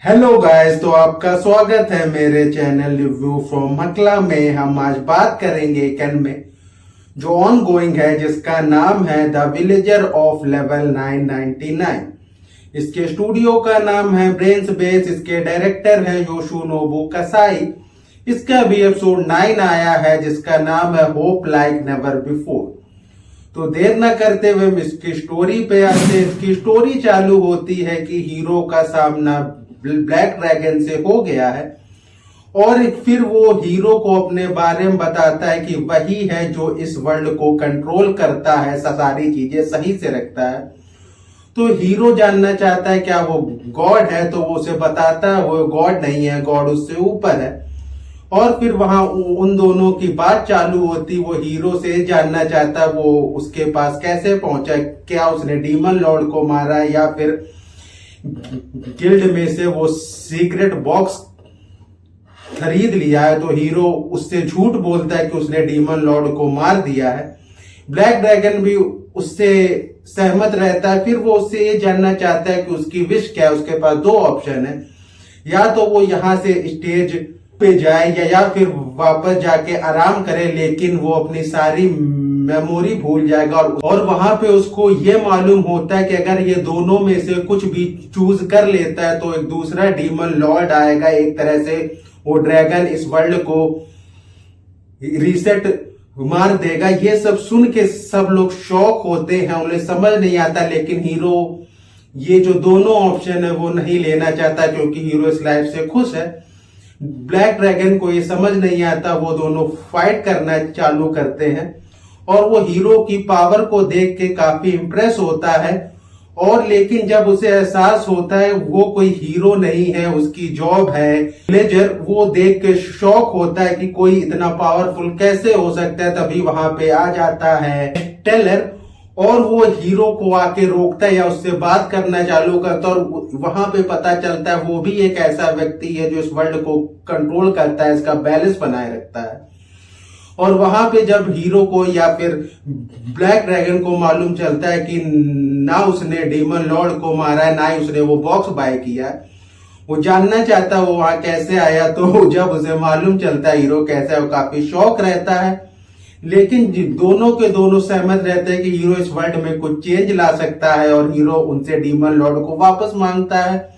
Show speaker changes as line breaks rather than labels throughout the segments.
Hello guys, तो आपका स्वागत है मेरे चैनल रिव्यू फ्रॉम मकला में। हम आज बात करेंगे एक एनिमे जो ऑन गोइंग है, जिसका नाम है द विलेजर ऑफ लेवल 999। इसके स्टूडियो का नाम है ब्रेन्स बेस। इसके डायरेक्टर हैं योशिनोबु कसाई। इसका भी एपिसोड 9 आया है, जिसका नाम है होप लाइक नेवर बिफोर। तो देर न करते हुए हम इसकी स्टोरी पे आते हैं। इसकी स्टोरी चालू होती है कि हीरो का सामना ब्लैक ड्रैगन से हो गया है और फिर वो हीरो को अपने बारे में बताता है कि वही है जो इस वर्ल्ड को कंट्रोल करता है, सारी चीजें सही से रखता है। तो हीरो जानना चाहता है क्या वो गॉड है, तो वो उसे बताता है वो गॉड नहीं है, गॉड उससे ऊपर है। और फिर वहां उन दोनों की बात चालू होती। वो हीरो से जानना चाहता वो उसके पास कैसे पहुंचा, क्या उसने डीमन लॉर्ड को मारा या फिर गिल्ड में से वो सीक्रेट बॉक्स खरीद लिया है। तो हीरो उससे झूठ बोलता है कि उसने डीमन लॉर्ड को मार दिया है। ब्लैक ड्रैगन भी उससे सहमत रहता है। फिर वो उससे ये जानना चाहता है कि उसकी विश क्या है। उसके पास दो ऑप्शन है, या तो वो यहाँ से स्टेज पे जाए या फिर वापस जाके आराम करे, लेकिन वो अपनी सारी मेमोरी भूल जाएगा। और वहां पे उसको ये मालूम होता है कि अगर ये दोनों में से कुछ भी चूज कर लेता है तो एक दूसरा डीमन लॉर्ड आएगा। एक तरह से वो ड्रैगन इस वर्ल्ड को रीसेट मार देगा। ये सब सुन के सब लोग शॉक होते हैं, उन्हें समझ नहीं आता। लेकिन हीरो ये जो दोनों ऑप्शन है वो नहीं लेना चाहता, क्योंकि हीरो इस लाइफ से खुश है। ब्लैक ड्रैगन को ये समझ नहीं आता। वो दोनों फाइट करना चालू करते हैं और वो हीरो की पावर को देख के काफी इंप्रेस होता है। और लेकिन जब उसे एहसास होता है वो कोई हीरो नहीं है, उसकी जॉब है विलेजर, वो देख के शॉक होता है कि कोई इतना पावरफुल कैसे हो सकता है। तभी वहां पे आ जाता है टेलर और वो हीरो को आके रोकता है या उससे बात करना चालू करता है। और वहां पे पता चलता है वो भी एक ऐसा व्यक्ति है जो इस वर्ल्ड को कंट्रोल करता है, इसका बैलेंस बनाए रखता है। और वहां पे जब हीरो को या फिर ब्लैक ड्रैगन को मालूम चलता है कि ना उसने डीमन लॉर्ड को मारा है, ना ही उसने वो बॉक्स बाय किया है, वो जानना चाहता है वो वहां कैसे आया। तो जब उसे मालूम चलता है हीरो कैसा है, वो काफी शौक रहता है। लेकिन दोनों के दोनों सहमत रहते हैं कि हीरो इस वर्ल्ड में कुछ चेंज ला सकता है और हीरो उनसे डीमन लॉर्ड को वापस मांगता है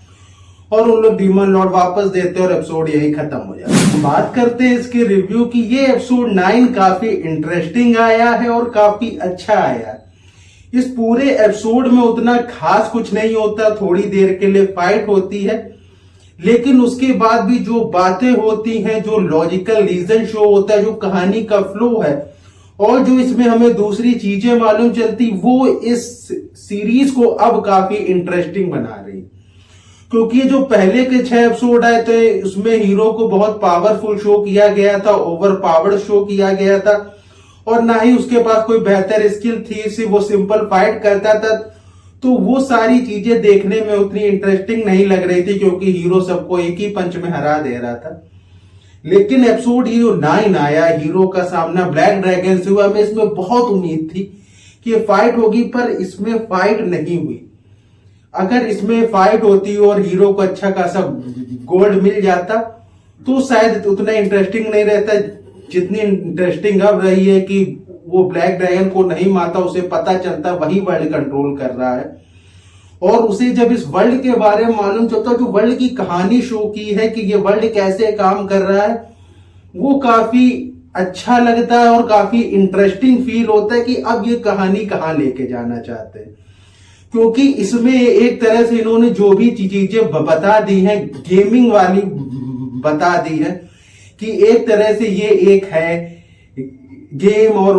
और उन लोग डीमन लॉर्ड वापस देते हैं और एपिसोड यही खत्म हो जाता है। बात करते हैं इसके रिव्यू की। ये एपिसोड 9 काफी इंटरेस्टिंग आया है और काफी अच्छा आया है। इस पूरे एपिसोड में उतना खास कुछ नहीं होता, थोड़ी देर के लिए फाइट होती है, लेकिन उसके बाद भी जो बातें होती हैं, जो लॉजिकल रीजन शो होता है, जो कहानी का फ्लो है और जो इसमें हमें दूसरी चीजें मालूम चलती, वो इस सीरीज को अब काफी इंटरेस्टिंग बना रही। क्योंकि जो पहले के 6 एपिसोड आए थे उसमें हीरो को बहुत पावरफुल शो किया गया था, ओवर पावर्ड शो किया गया था और ना ही उसके पास कोई बेहतर स्किल थी, सिर्फ वो सिंपल फाइट करता था। तो वो सारी चीजें देखने में उतनी इंटरेस्टिंग नहीं लग रही थी, क्योंकि हीरो सबको एक ही पंच में हरा दे रहा था। लेकिन एपिसोड हीरो 9 आया, हीरो का सामना ब्लैक ड्रैगन से हुआ। हमें इसमें बहुत उम्मीद थी कि ये फाइट होगी, पर इसमें फाइट नहीं हुई। अगर इसमें फाइट होती और हीरो को अच्छा खासा गोल्ड मिल जाता तो शायद उतना इंटरेस्टिंग नहीं रहता जितनी इंटरेस्टिंग अब रही है कि वो ब्लैक ड्रैगन को नहीं मारता, उसे पता चलता वही वर्ल्ड कंट्रोल कर रहा है। और उसे जब इस वर्ल्ड के बारे में मालूम चलता, जो वर्ल्ड की कहानी शो की है कि ये वर्ल्ड कैसे काम कर रहा है, वो काफी अच्छा लगता है और काफी इंटरेस्टिंग फील होता है कि अब ये कहानी कहाँ लेके जाना चाहते हैं। क्योंकि इसमें एक तरह से इन्होंने जो भी चीजें बता दी हैं, गेमिंग वाली बता दी है कि एक तरह से ये एक है गेम और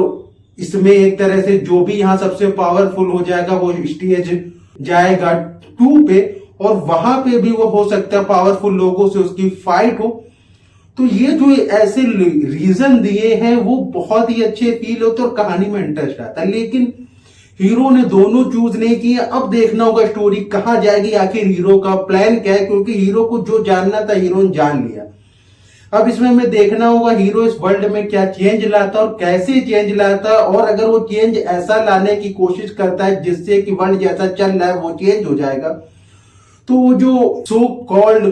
इसमें एक तरह से जो भी यहाँ सबसे पावरफुल हो जाएगा वो स्टेज जाएगा 2 पे और वहां पे भी वो हो सकता है पावरफुल लोगों से उसकी फाइट हो। तो ये जो ऐसे रीजन दिए हैं वो बहुत ही अच्छे फील होते और कहानी में इंटरेस्ट आता है। लेकिन हीरो ने दोनों चूज नहीं किया। अब देखना होगा स्टोरी कहां जाएगी, आखिर हीरो का प्लान क्या है, क्योंकि हीरो को जो जानना था हीरो ने जान लिया। अब इसमें हमें देखना होगा हीरो इस वर्ल्ड में क्या चेंज लाता और कैसे चेंज लाता, और अगर वो चेंज ऐसा लाने की कोशिश करता है जिससे कि वर्ल्ड जैसा चल रहा है वो चेंज हो जाएगा, तो जो सो कॉल्ड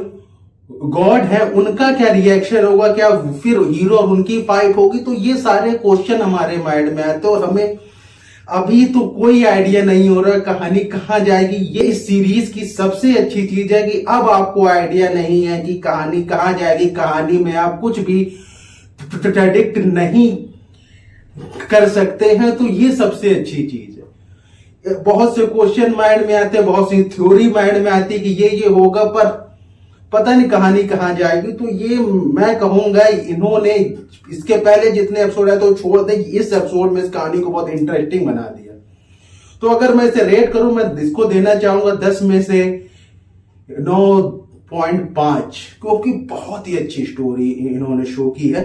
गॉड है उनका क्या रिएक्शन होगा, क्या फिर हीरो और उनकी फाइट होगी। तो ये सारे क्वेश्चन हमारे माइंड में आते और हमें अभी तो कोई आइडिया नहीं हो रहा कहानी कहां जाएगी। ये इस सीरीज की सबसे अच्छी चीज है कि अब आपको आइडिया नहीं है कि कहानी कहां जाएगी, कहानी में आप कुछ भी प्रेडिक्ट नहीं कर सकते हैं। तो ये सबसे अच्छी चीज है। बहुत से क्वेश्चन माइंड में आते हैं, बहुत सी थ्योरी माइंड में आती है कि ये होगा, पर पता नहीं कहानी कहां जाएगी। तो ये मैं कहूंगा इन्होंने इसके पहले जितने एपिसोड है तो छोड़ दे, इस एपिसोड में इस कहानी को बहुत इंटरेस्टिंग बना दिया। तो अगर मैं इसे रेट करूं, मैं इसको देना चाहूंगा 10 में से 9.5, क्योंकि बहुत ही अच्छी स्टोरी इन्होंने शो की है।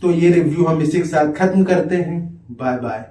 तो ये रिव्यू हम इसी के साथ खत्म करते हैं। Bye bye.